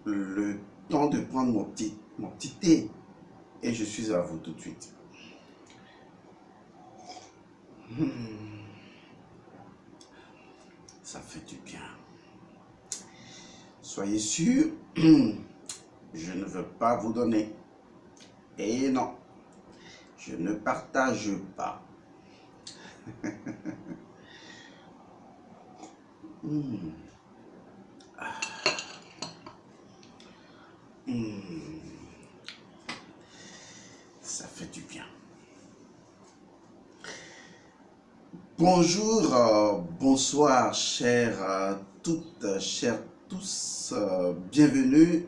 le temps de prendre mon petit thé et je suis à vous tout de suite. Ça fait du bien. Soyez sûr, je ne veux pas vous donner. Et non, je ne partage pas. Ça fait du bien. Bonjour, bonsoir, chères toutes, chers tous. Bienvenue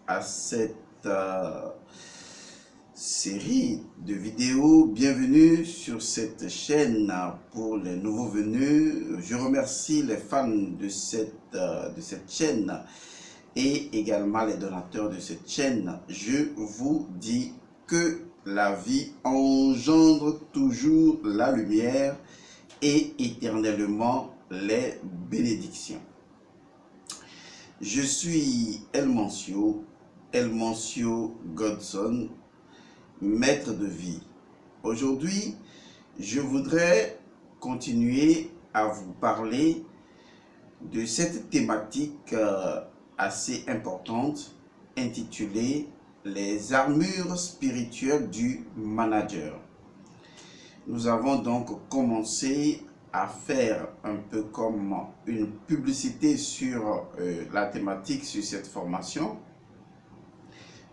à cette série de vidéos. Bienvenue sur cette chaîne pour les nouveaux venus. Je remercie les fans de cette chaîne et également les donateurs de cette chaîne. Je vous dis que la vie engendre toujours la lumière et éternellement les bénédictions. Je suis El Mancio Godson, maître de vie. Aujourd'hui, je voudrais continuer à vous parler de cette thématique assez importante intitulée « Les armures spirituelles du manager ». Nous avons donc commencé à faire un peu comme une publicité sur la thématique, sur cette formation.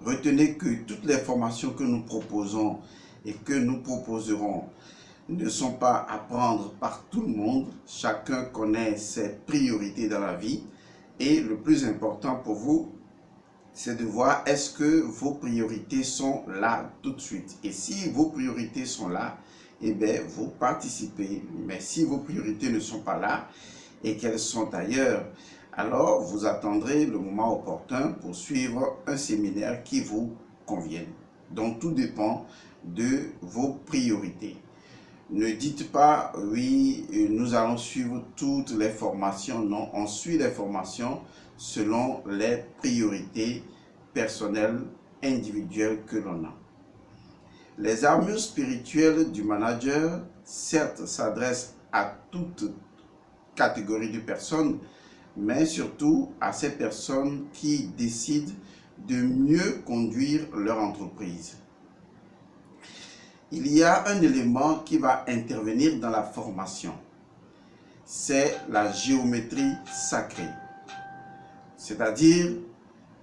Retenez que toutes les formations que nous proposons et que nous proposerons ne sont pas à prendre par tout le monde. Chacun connaît ses priorités dans la vie. Et le plus important pour vous, c'est de voir est-ce que vos priorités sont là tout de suite. Et si vos priorités sont là, eh bien, vous participez. Mais si vos priorités ne sont pas là et qu'elles sont ailleurs, alors vous attendrez le moment opportun pour suivre un séminaire qui vous convienne. Donc, tout dépend de vos priorités. Ne dites pas, oui, nous allons suivre toutes les formations. Non, on suit les formations selon les priorités personnelles, individuelles que l'on a. Les armures spirituelles du manager, certes, s'adressent à toute catégorie de personnes, mais surtout à ces personnes qui décident de mieux conduire leur entreprise. Il y a un élément qui va intervenir dans la formation. C'est la géométrie sacrée. C'est-à-dire,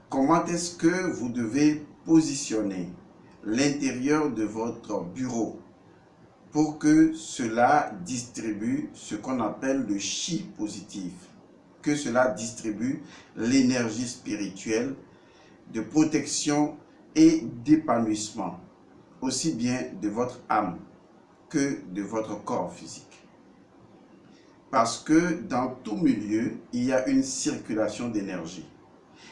comment est-ce que vous devez positionner l'intérieur de votre bureau pour que cela distribue ce qu'on appelle le chi positif, que cela distribue l'énergie spirituelle de protection et d'épanouissement, aussi bien de votre âme que de votre corps physique. Parce que dans tout milieu, il y a une circulation d'énergie.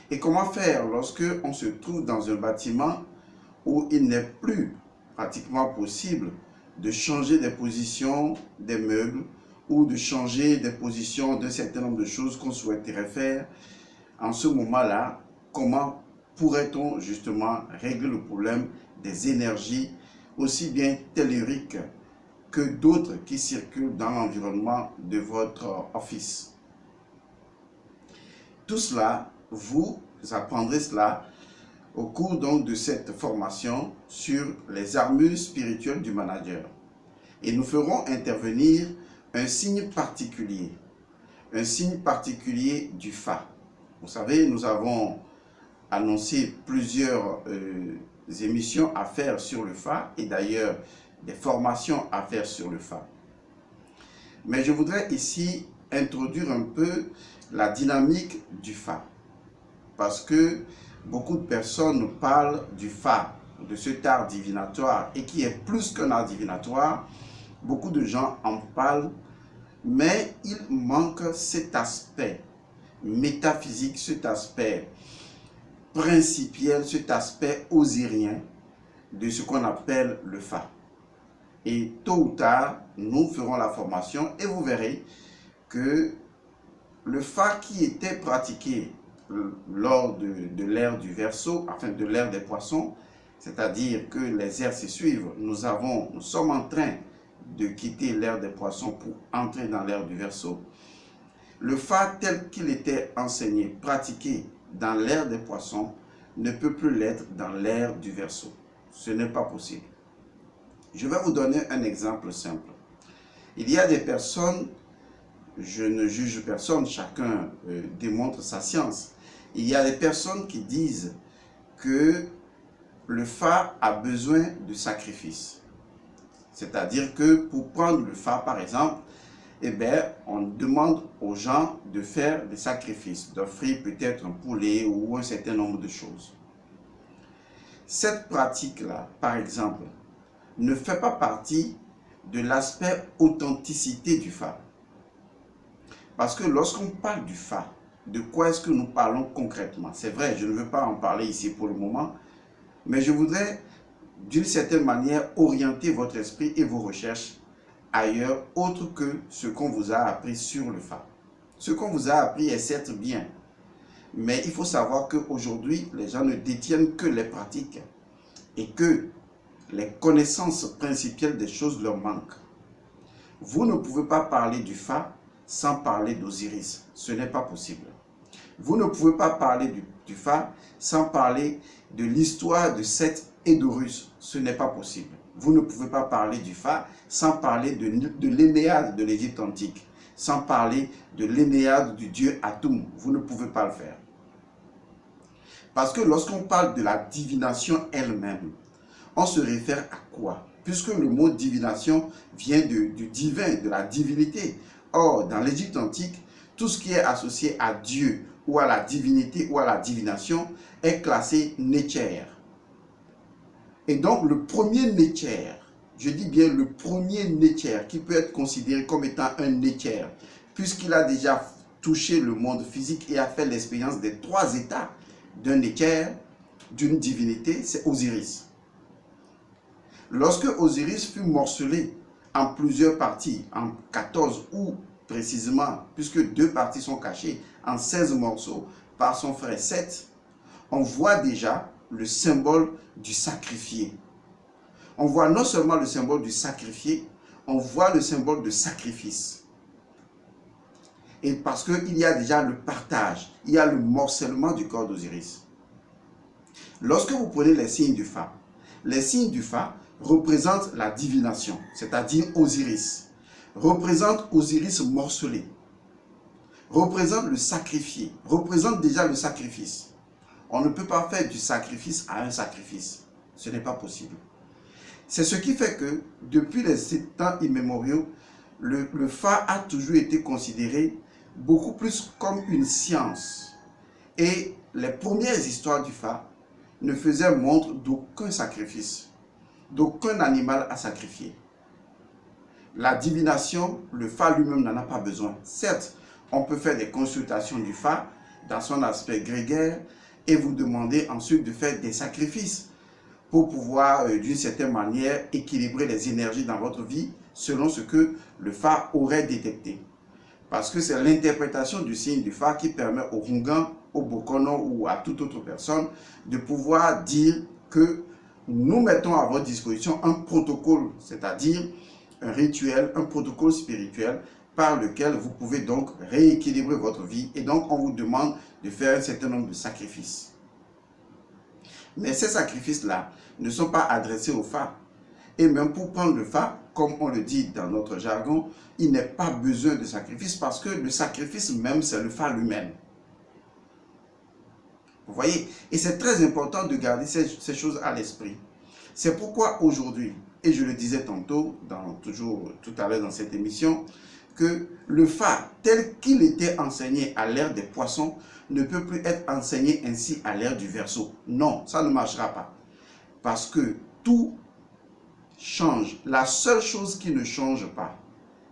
Et comment faire lorsque on se trouve dans un bâtiment où il n'est plus pratiquement possible de changer des positions des meubles ou de changer des positions d'un certain nombre de choses qu'on souhaiterait faire? En ce moment-là, comment pourrait-on justement régler le problème des énergies aussi bien telluriques que d'autres qui circulent dans l'environnement de votre office? Tout cela, vous apprendrez cela au cours donc de cette formation sur les armures spirituelles du manager. Et nous ferons intervenir un signe particulier du Fa. Vous savez, nous avons annoncé plusieurs émissions à faire sur le Fa et d'ailleurs des formations à faire sur le Fa. Mais je voudrais ici introduire un peu la dynamique du Fa. Parce que beaucoup de personnes parlent du Fa, de cet art divinatoire, et qui est plus qu'un art divinatoire. Beaucoup de gens en parlent, mais il manque cet aspect métaphysique, cet aspect principiel, cet aspect osirien de ce qu'on appelle le Fa. Et tôt ou tard, nous ferons la formation et vous verrez que le Fa qui était pratiqué lors de l'ère du Verseau, enfin de l'ère des poissons, c'est-à-dire que les ères se suivent. Nous sommes en train de quitter l'ère des poissons pour entrer dans l'ère du Verseau. Le Fa tel qu'il était enseigné, pratiqué dans l'ère des poissons, ne peut plus l'être dans l'ère du Verseau. Ce n'est pas possible. Je vais vous donner un exemple simple. Il y a des personnes, je ne juge personne, chacun démontre sa science. Il y a des personnes qui disent que le Fa a besoin de sacrifice. C'est-à-dire que pour prendre le Fa, par exemple, eh bien, on demande aux gens de faire des sacrifices, d'offrir peut-être un poulet ou un certain nombre de choses. Cette pratique-là, par exemple, ne fait pas partie de l'aspect authenticité du Fa. Parce que lorsqu'on parle du Fa, de quoi est-ce que nous parlons concrètement? C'est vrai, je ne veux pas en parler ici pour le moment, mais je voudrais d'une certaine manière orienter votre esprit et vos recherches ailleurs, autre que ce qu'on vous a appris sur le Fa. Ce qu'on vous a appris est certes bien, mais il faut savoir qu'aujourd'hui, les gens ne détiennent que les pratiques et que les connaissances principales des choses leur manquent. Vous ne pouvez pas parler du Fa sans parler d'Osiris. Ce n'est pas possible. Vous ne pouvez pas parler du Fa sans parler de l'histoire de Seth et d'Horus. Ce n'est pas possible. Vous ne pouvez pas parler du Fa sans parler de l'Énéade de l'Égypte antique, sans parler de l'Énéade du dieu Atum. Vous ne pouvez pas le faire. Parce que lorsqu'on parle de la divination elle-même, on se réfère à quoi? Puisque le mot divination vient du divin, de la divinité. Or, dans l'Égypte antique, tout ce qui est associé à Dieu ou à la divinité ou à la divination est classé Netcher. Et donc, le premier Netcher, je dis bien le premier Netcher, qui peut être considéré comme étant un Netcher, puisqu'il a déjà touché le monde physique et a fait l'expérience des 3 états d'un Netcher, d'une divinité, c'est Osiris. Lorsque Osiris fut morcelé en plusieurs parties, en 14 ou précisément, puisque 2 parties sont cachées, en 16 morceaux par son frère Seth, on voit déjà le symbole du sacrifié. On voit non seulement le symbole du sacrifié, on voit le symbole de sacrifice. Et parce qu'il y a déjà le partage, il y a le morcellement du corps d'Osiris. Lorsque vous prenez les signes du Fa représentent la divination, c'est-à-dire Osiris, représente Osiris morcelé, représente le sacrifié, représente déjà le sacrifice. On ne peut pas faire du sacrifice à un sacrifice. Ce n'est pas possible. C'est ce qui fait que, depuis les temps immémoriaux, le Fa a toujours été considéré beaucoup plus comme une science. Et les premières histoires du Fa ne faisaient montre d'aucun sacrifice, d'aucun animal à sacrifier. La divination, le Fa lui-même n'en a pas besoin. Certes, on peut faire des consultations du Fa dans son aspect grégaire et vous demander ensuite de faire des sacrifices pour pouvoir, d'une certaine manière, équilibrer les énergies dans votre vie selon ce que le Fa aurait détecté. Parce que c'est l'interprétation du signe du Fa qui permet au Rungan, au Bokono ou à toute autre personne de pouvoir dire que nous mettons à votre disposition un protocole, c'est-à-dire un rituel, un protocole spirituel par lequel vous pouvez donc rééquilibrer votre vie. Et donc, on vous demande de faire un certain nombre de sacrifices. Mais ces sacrifices-là ne sont pas adressés au Fa. Et même pour prendre le Fa, comme on le dit dans notre jargon, il n'est pas besoin de sacrifice parce que le sacrifice même, c'est le Fa lui-même. Vous voyez? Et c'est très important de garder ces choses à l'esprit. C'est pourquoi aujourd'hui, et je le disais tantôt, tout à l'heure dans cette émission, que le Fa, tel qu'il était enseigné à l'ère des poissons, ne peut plus être enseigné ainsi à l'ère du Verseau. Non, ça ne marchera pas. Parce que tout change. La seule chose qui ne change pas,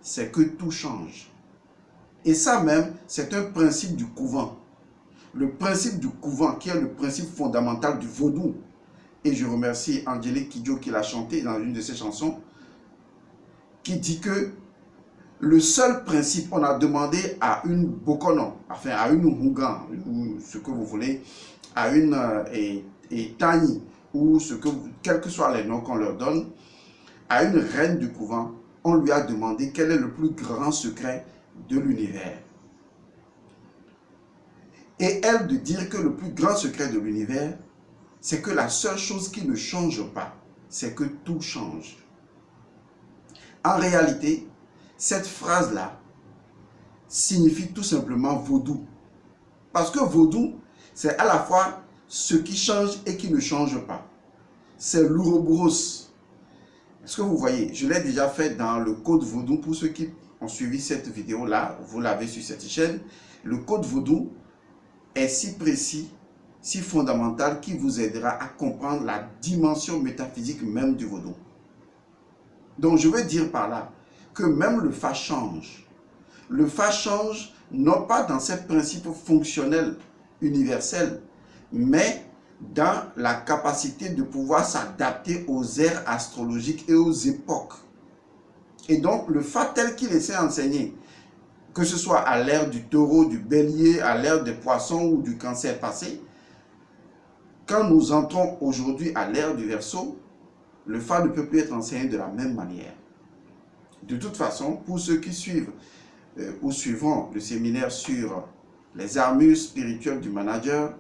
c'est que tout change. Et ça même, c'est un principe du couvent. Le principe du couvent, qui est le principe fondamental du vaudou. Et je remercie Angélique Kidjo qui l'a chanté dans une de ses chansons, qui dit que le seul principe, on a demandé à une Bokono, enfin à une Hungan, ou ce que vous voulez, à une Tani, ou quels que soient les noms qu'on leur donne, à une reine du couvent, on lui a demandé quel est le plus grand secret de l'univers. Et elle de dire que le plus grand secret de l'univers, c'est que la seule chose qui ne change pas, c'est que tout change. En réalité, cette phrase-là signifie tout simplement vaudou. Parce que vaudou, c'est à la fois ce qui change et qui ne change pas. C'est l'ouroboros. Est-ce que vous voyez? Je l'ai déjà fait dans le code vaudou. Pour ceux qui ont suivi cette vidéo-là, vous l'avez sur cette chaîne. Le code vaudou est si précis, si fondamental, qui vous aidera à comprendre la dimension métaphysique même du vaudou. Donc je veux dire par là que même le Fa change. Le Fa change non pas dans ses principes fonctionnels universels, mais dans la capacité de pouvoir s'adapter aux ères astrologiques et aux époques. Et donc le Fa tel qu'il essaie d'enseigner, que ce soit à l'ère du taureau, du bélier, à l'ère des poissons ou du cancer passé, quand nous entrons aujourd'hui à l'ère du Verseau, le Fa ne peut plus être enseigné de la même manière. De toute façon, pour ceux qui suivent ou suivront le séminaire sur les armures spirituelles du manager,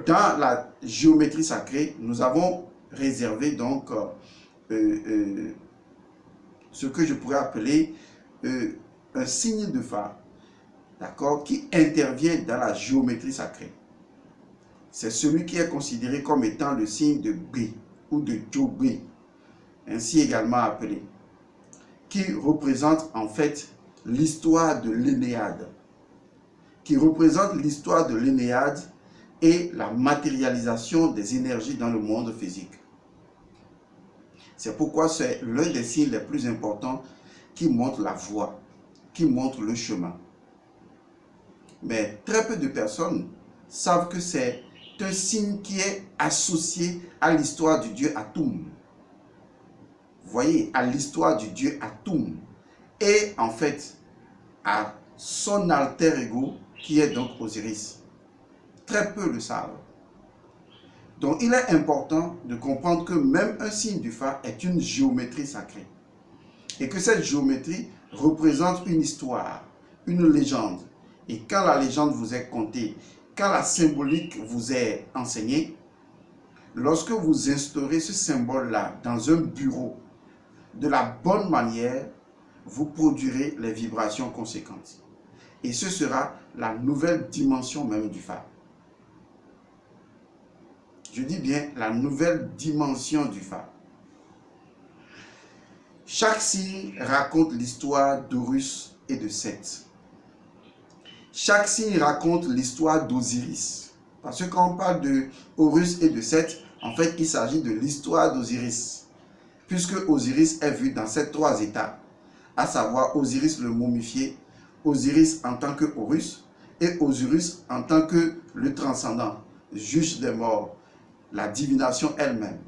dans la géométrie sacrée, nous avons réservé donc ce que je pourrais appeler un signe de Fa, d'accord, qui intervient dans la géométrie sacrée. C'est celui qui est considéré comme étant le signe de B ou de Jobé, ainsi également appelé, qui représente en fait l'histoire de l'Énéade, et la matérialisation des énergies dans le monde physique. C'est pourquoi c'est l'un des signes les plus importants qui montre la voie, qui montre le chemin. Mais très peu de personnes savent que c'est un signe qui est associé à l'histoire du dieu Atum. Vous voyez, à l'histoire du dieu Atum. Et en fait, à son alter ego qui est donc Osiris. Très peu le savent. Donc il est important de comprendre que même un signe du Fa est une géométrie sacrée. Et que cette géométrie représente une histoire, une légende. Et quand la légende vous est contée, quand la symbolique vous est enseignée, lorsque vous instaurez ce symbole-là dans un bureau de la bonne manière, vous produirez les vibrations conséquentes. Et ce sera la nouvelle dimension même du Fa. Je dis bien la nouvelle dimension du Fa. Chaque signe raconte l'histoire d'Horus et de Seth. Chaque signe raconte l'histoire d'Osiris. Parce que quand on parle de Horus et de Seth, en fait, il s'agit de l'histoire d'Osiris. Puisque Osiris est vu dans ces trois états, à savoir Osiris le momifié, Osiris en tant que Horus et Osiris en tant que le transcendant, juge des morts, la divination elle-même.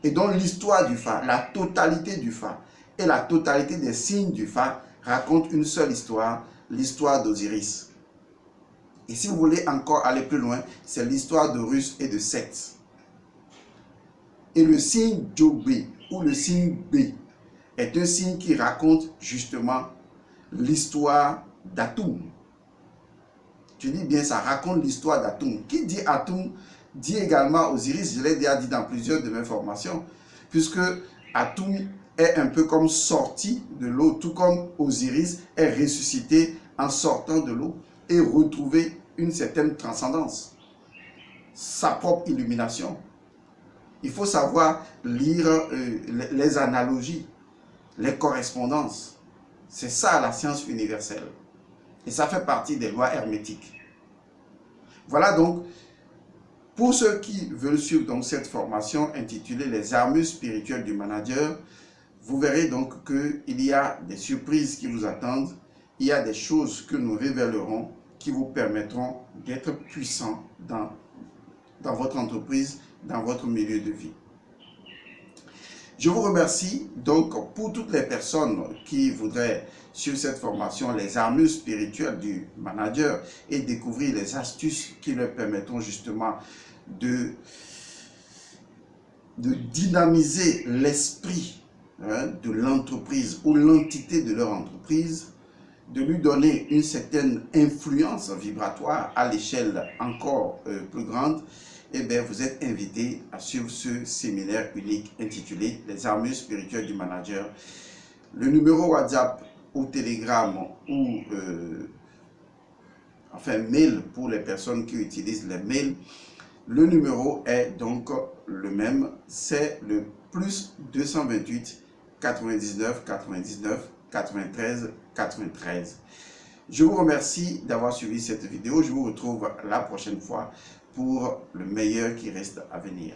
Et donc l'histoire du Fa, la totalité du Fa et la totalité des signes du Fa racontent une seule histoire, l'histoire d'Osiris. Et si vous voulez encore aller plus loin, c'est l'histoire d'Horus et de Seth. Et le signe Jobé ou le signe B est un signe qui raconte justement l'histoire d'Atum. Je dis bien, ça raconte l'histoire d'Atum. Qui dit Atum dit également Osiris. Je l'ai déjà dit dans plusieurs de mes formations, puisque Atum est un peu comme sorti de l'eau, tout comme Osiris est ressuscité en sortant de l'eau et retrouvé une certaine transcendance, sa propre illumination. Il faut savoir lire les analogies, les correspondances. C'est ça la science universelle. Et ça fait partie des lois hermétiques. Voilà donc, pour ceux qui veulent suivre donc cette formation intitulée Les armures spirituelles du manager, vous verrez donc qu'il y a des surprises qui vous attendent. Il y a des choses que nous révélerons qui vous permettront d'être puissant dans votre entreprise, dans votre milieu de vie. Je vous remercie donc pour toutes les personnes qui voudraient suivre cette formation, les armures spirituelles du manager et découvrir les astuces qui leur permettront justement de dynamiser l'esprit de l'entreprise ou l'entité de leur entreprise, de lui donner une certaine influence vibratoire à l'échelle encore plus grande. Eh bien, vous êtes invité à suivre ce séminaire unique intitulé « Les armures spirituelles du manager ». Le numéro WhatsApp ou Telegram ou enfin mail pour les personnes qui utilisent les mails. Le numéro est donc le même, c'est le plus 228 99 99 93 93. Je vous remercie d'avoir suivi cette vidéo. Je vous retrouve la prochaine fois pour le meilleur qui reste à venir.